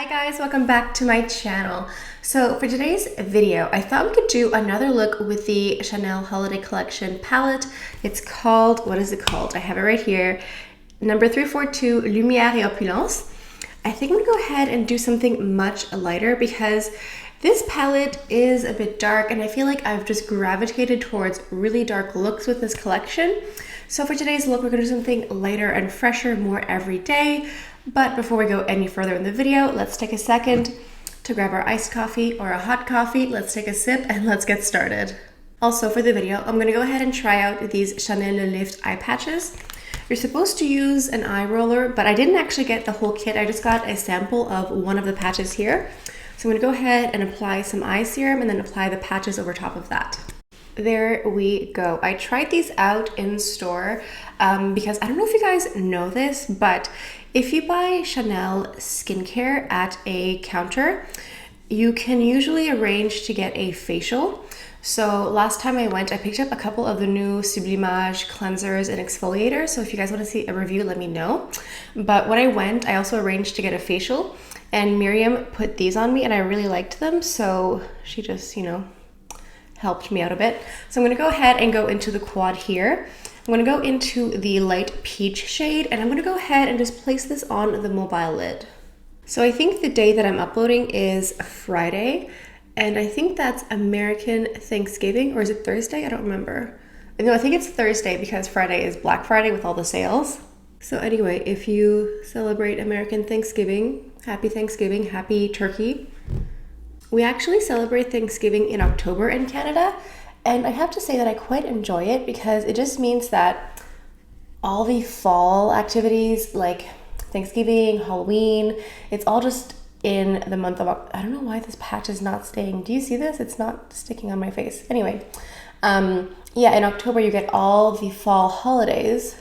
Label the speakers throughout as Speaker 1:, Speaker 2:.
Speaker 1: Hi guys, welcome back to my channel. So for today's video, I thought we could do another look with the Chanel Holiday Collection palette. It's called, what is it called? I have it right here. Number 342, Lumière et Opulence. I think I'm gonna go ahead and do something much lighter because this palette is a bit dark and I feel like I've just gravitated towards really dark looks with this collection. So for today's look, we're gonna do something lighter and fresher, more everyday. But before we go any further in the video, let's take a second to grab our iced coffee or a hot coffee. Let's take a sip and let's get started. Also for the video, I'm gonna go ahead and try out these Chanel Lift eye patches. You're supposed to use an eye roller, but I didn't actually get the whole kit. I just got a sample of one of the patches here. So I'm gonna go ahead and apply some eye serum and then apply the patches over top of that. There we go. I tried these out in store because I don't know if you guys know this, but if you buy Chanel skincare at a counter, you can usually arrange to get a facial. So last time I went, I picked up a couple of the new Sublimage cleansers and exfoliators. So if you guys want to see a review, let me know. But when I went, I also arranged to get a facial and Miriam put these on me and I really liked them. So she just, helped me out a bit. So I'm gonna go ahead and go into the quad here. I'm gonna go into the light peach shade and I'm gonna go ahead and just place this on the mobile lid. So I think the day that I'm uploading is Friday and I think that's American Thanksgiving, or is it Thursday? I don't remember. No, I think it's Thursday because Friday is Black Friday with all the sales. So anyway, if you celebrate American Thanksgiving, happy turkey. We actually celebrate Thanksgiving in October in Canada, and I have to say that I quite enjoy it because it just means that all the fall activities like Thanksgiving, Halloween, it's all just in the month of October. I don't know why this patch is not staying. Do you see this? It's not sticking on my face. Anyway, yeah, in October you get all the fall holidays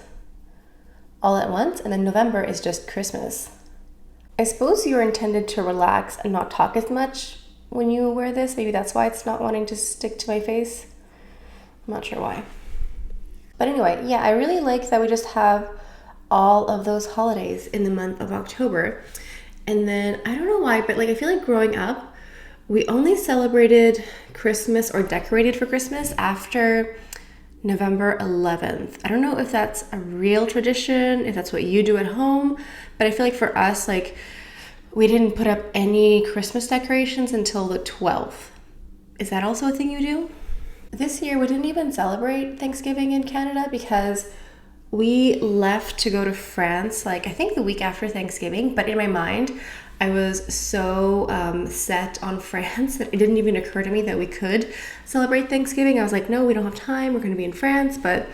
Speaker 1: all at once, and then November is just Christmas. I suppose you're intended to relax and not talk as much when you wear this. Maybe that's why it's not wanting to stick to my face. I'm not sure why. But anyway, yeah, I really like that we just have all of those holidays in the month of October. And then, I don't know why, but I feel like growing up, we only celebrated Christmas or decorated for Christmas after November 11th. I don't know if that's a real tradition, if that's what you do at home, but I feel like for us, we didn't put up any Christmas decorations until the 12th. Is that also a thing you do? This year, we didn't even celebrate Thanksgiving in Canada because we left to go to France, I think the week after Thanksgiving, but in my mind, I was so set on France that it didn't even occur to me that we could celebrate Thanksgiving. I was like, no, we don't have time, we're gonna be in France, but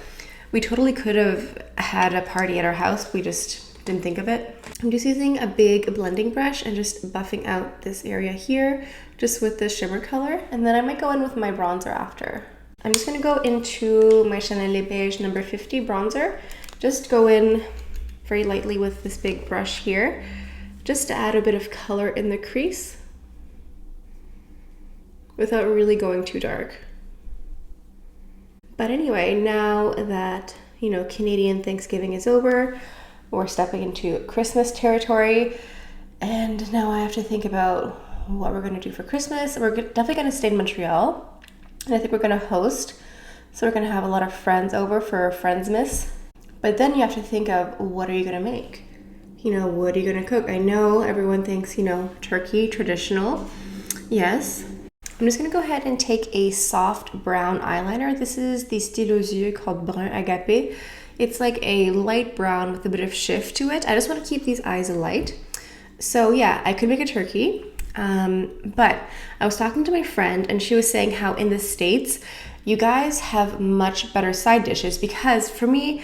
Speaker 1: we totally could have had a party at our house. We just didn't think of it. I'm just using a big blending brush and just buffing out this area here, just with the shimmer color, and then I might go in with my bronzer after. I'm just gonna go into my Chanel Les Beiges number 50 bronzer. Just go in very lightly with this big brush here, just to add a bit of color in the crease without really going too dark. But anyway, now that, Canadian Thanksgiving is over, we're stepping into Christmas territory, and now I have to think about what we're gonna do for Christmas. We're definitely gonna stay in Montreal, and I think we're gonna host. So we're gonna have a lot of friends over for Friendsmas. But then you have to think of, what are you gonna make? What are you gonna cook? I know everyone thinks, turkey, traditional. Yes. I'm just gonna go ahead and take a soft brown eyeliner. This is the Stylo Yeux called Brun Agapé. It's like a light brown with a bit of shift to it. I just want to keep these eyes light. So yeah, I could make a turkey, but I was talking to my friend and she was saying how in the States, you guys have much better side dishes because for me,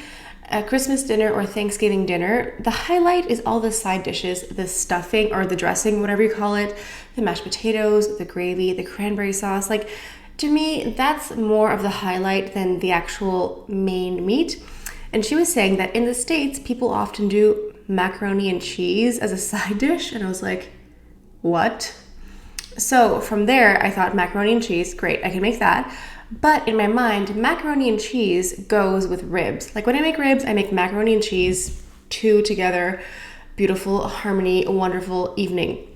Speaker 1: a Christmas dinner or Thanksgiving dinner, the highlight is all the side dishes, the stuffing or the dressing, whatever you call it, the mashed potatoes, the gravy, the cranberry sauce. To me, that's more of the highlight than the actual main meat. And she was saying that in the States, people often do macaroni and cheese as a side dish. And I was like, what? So from there, I thought macaroni and cheese, great, I can make that. But in my mind, macaroni and cheese goes with ribs. When I make ribs, I make macaroni and cheese, two together, beautiful harmony, wonderful evening.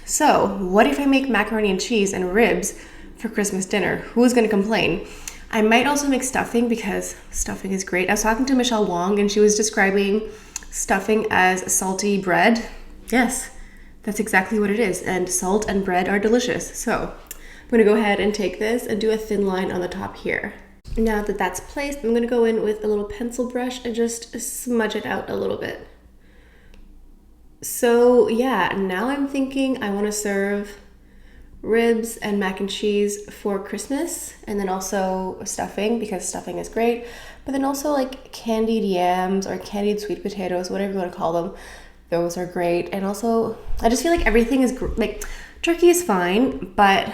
Speaker 1: So what if I make macaroni and cheese and ribs for Christmas dinner? Who's gonna complain? I might also make stuffing because stuffing is great. I was talking to Michelle Wong and she was describing stuffing as salty bread. Yes, that's exactly what it is. And salt and bread are delicious. So I'm gonna go ahead and take this and do a thin line on the top here. Now that that's placed, I'm gonna go in with a little pencil brush and just smudge it out a little bit. So yeah, now I'm thinking I wanna serve ribs and mac and cheese for Christmas, and then also stuffing because stuffing is great, but then also like candied yams or candied sweet potatoes, whatever you want to call them, those are great. And also I just feel like everything is like turkey is fine, but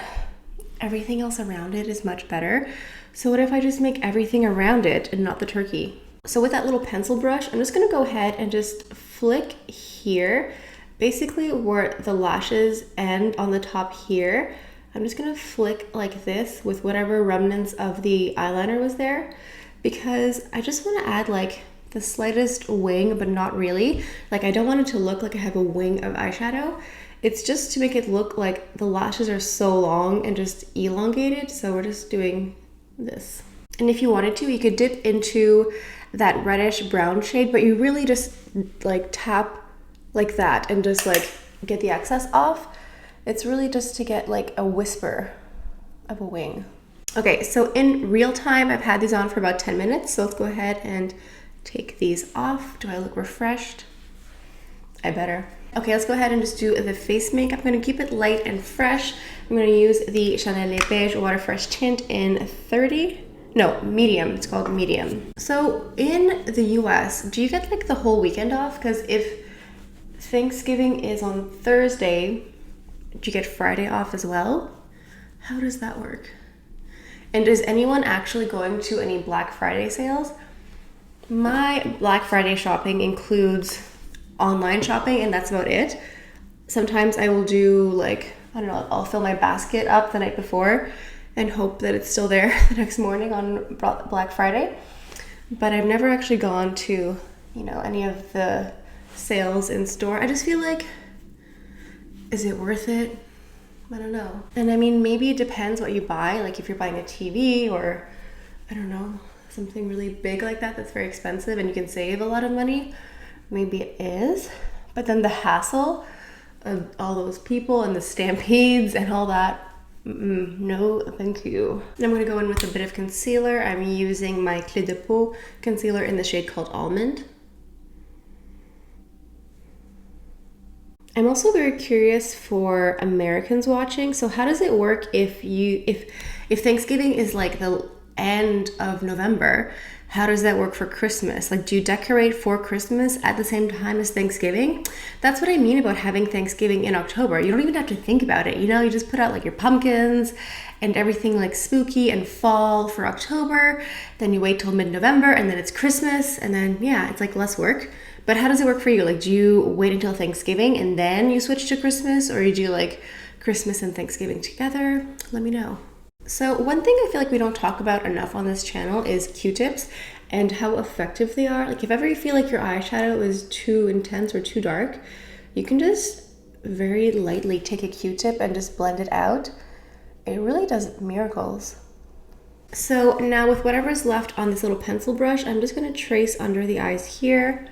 Speaker 1: everything else around it is much better. So what if I just make everything around it and not the turkey? So with that little pencil brush, I'm just gonna go ahead and just flick here, basically where the lashes end on the top here. I'm just gonna flick like this with whatever remnants of the eyeliner was there, because I just wanna add like the slightest wing, but not really. Like I don't want it to look like I have a wing of eyeshadow. It's just to make it look like the lashes are so long and just elongated. So we're just doing this. And if you wanted to, you could dip into that reddish brown shade, but you really just like tap like that and just like get the excess off. It's really just to get like a whisper of a wing. Okay, so in real time, I've had these on for about 10 minutes. So let's go ahead and take these off. Do I look refreshed? I better. Okay, let's go ahead and just do the face makeup. I'm gonna keep it light and fresh. I'm gonna use the Chanel Les Beiges Water Fresh Tint in medium. It's called medium. So in the US, do you get like the whole weekend off? Because if Thanksgiving is on Thursday, do you get Friday off as well? How does that work? And is anyone actually going to any Black Friday sales? My Black Friday shopping includes online shopping, and that's about it. Sometimes I will do like, I don't know, I'll fill my basket up the night before and hope that it's still there the next morning on Black Friday. But I've never actually gone to, you know, any of the sales in store. I just feel like, is it worth it? I don't know. And I mean, maybe it depends what you buy. Like if you're buying a TV or, I don't know, something really big like that that's very expensive and you can save a lot of money, maybe it is. But then the hassle of all those people and the stampedes and all that, no thank you. I'm going to go in with a bit of concealer. I'm using my Clé de Peau concealer in the shade called Almond. I'm also very curious for Americans watching. So how does it work if Thanksgiving is like the end of November? How does that work for Christmas? Like, do you decorate for Christmas at the same time as Thanksgiving? That's what I mean about having Thanksgiving in October. You don't even have to think about it. You know, you just put out like your pumpkins and everything like spooky and fall for October. Then you wait till mid-November and then it's Christmas. And then, yeah, it's like less work. But how does it work for you? Like, do you wait until Thanksgiving and then you switch to Christmas? Or you do like Christmas and Thanksgiving together? Let me know. So one thing I feel like we don't talk about enough on this channel is Q-tips and how effective they are. Like if ever you feel like your eyeshadow is too intense or too dark, you can just very lightly take a Q-tip and just blend it out. It really does miracles. So now with whatever's left on this little pencil brush, I'm just gonna trace under the eyes here.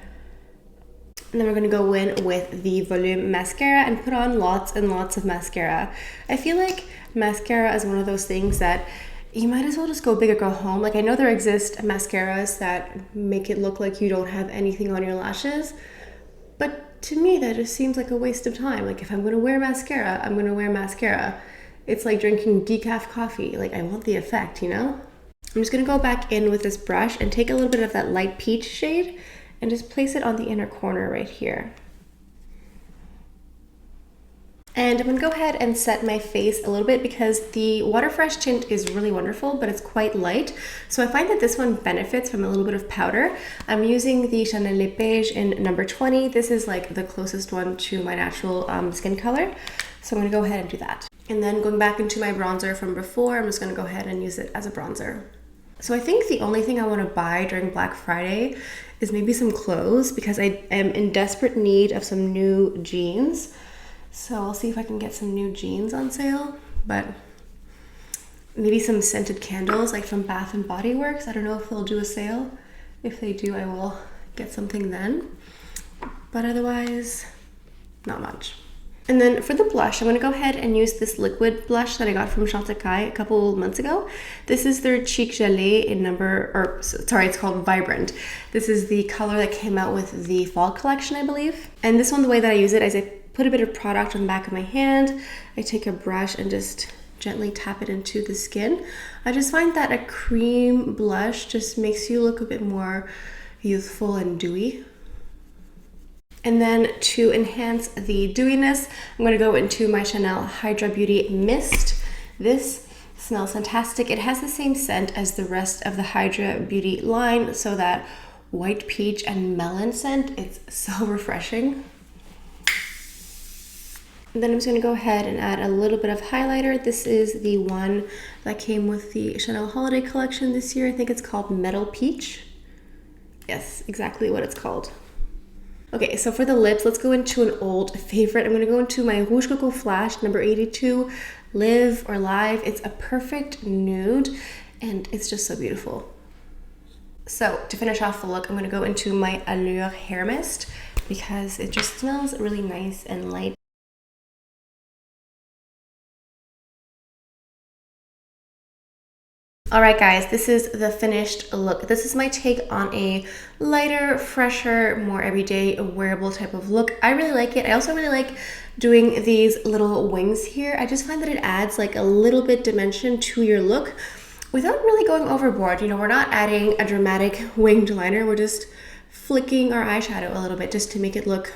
Speaker 1: And then we're gonna go in with the Volume mascara and put on lots and lots of mascara. I feel like mascara is one of those things that you might as well just go big or go home. Like I know there exist mascaras that make it look like you don't have anything on your lashes, but to me that just seems like a waste of time. Like if I'm gonna wear mascara, I'm gonna wear mascara. It's like drinking decaf coffee. Like I want the effect, you know? I'm just gonna go back in with this brush and take a little bit of that light peach shade and just place it on the inner corner right here. And I'm gonna go ahead and set my face a little bit because the Water Fresh tint is really wonderful, but it's quite light. So I find that this one benefits from a little bit of powder. I'm using the Chanel Les Beiges in number 20. This is like the closest one to my natural skin color. So I'm gonna go ahead and do that. And then going back into my bronzer from before, I'm just gonna go ahead and use it as a bronzer. So I think the only thing I wanna buy during Black Friday is maybe some clothes because I am in desperate need of some new jeans. So I'll see if I can get some new jeans on sale, but maybe some scented candles like from Bath and Body Works. I don't know if they'll do a sale. If they do, I will get something then. But otherwise, not much. And then for the blush, I'm going to go ahead and use this liquid blush that I got from Chantecaille a couple months ago. This is their Cheek Gelée in it's called Vibrant. This is the color that came out with the fall collection, I believe. And this one, the way that I use it is I put a bit of product on the back of my hand. I take a brush and just gently tap it into the skin. I just find that a cream blush just makes you look a bit more youthful and dewy. And then to enhance the dewiness, I'm gonna go into my Chanel Hydra Beauty Mist. This smells fantastic. It has the same scent as the rest of the Hydra Beauty line, so that white peach and melon scent, it's so refreshing. And then I'm just gonna go ahead and add a little bit of highlighter. This is the one that came with the Chanel holiday collection this year. I think it's called Metal Peach. Yes, exactly what it's called. Okay, so for the lips, let's go into an old favorite. I'm gonna go into my Rouge Coco Flash number 82, Live or Live. It's a perfect nude and it's just so beautiful. So to finish off the look, I'm gonna go into my Allure Hair Mist because it just smells really nice and light. All right, guys, this is the finished look. This is my take on a lighter, fresher, more everyday wearable type of look. I really like it. I also really like doing these little wings here. I just find that it adds like a little bit dimension to your look without really going overboard. You know, we're not adding a dramatic winged liner. We're just flicking our eyeshadow a little bit just to make it look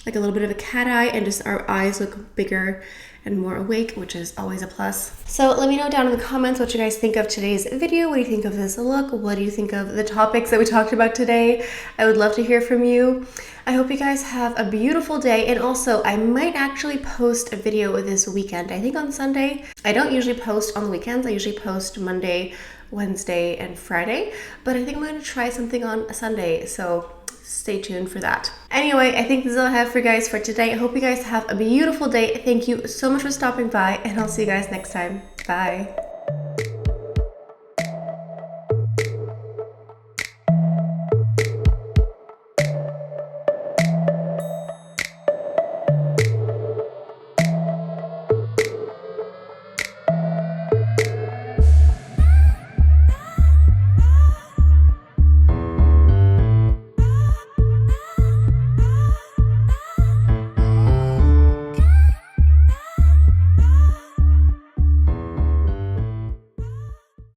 Speaker 1: like a little bit of a cat eye and just our eyes look bigger and more awake, which is always a plus. So let me know down in the comments what you guys think of today's video. What do you think of this look? What do you think of the topics that we talked about today? I would love to hear from you. I hope you guys have a beautiful day. And also, I might actually post a video this weekend. I think on Sunday. I don't usually post on the weekends. I usually post Monday, Wednesday, and Friday. But I think I'm going to try something on a Sunday. So stay tuned for that. Anyway, I think this is all I have for you guys for today. I hope you guys have a beautiful day. Thank you so much for stopping by, and I'll see you guys next time. Bye.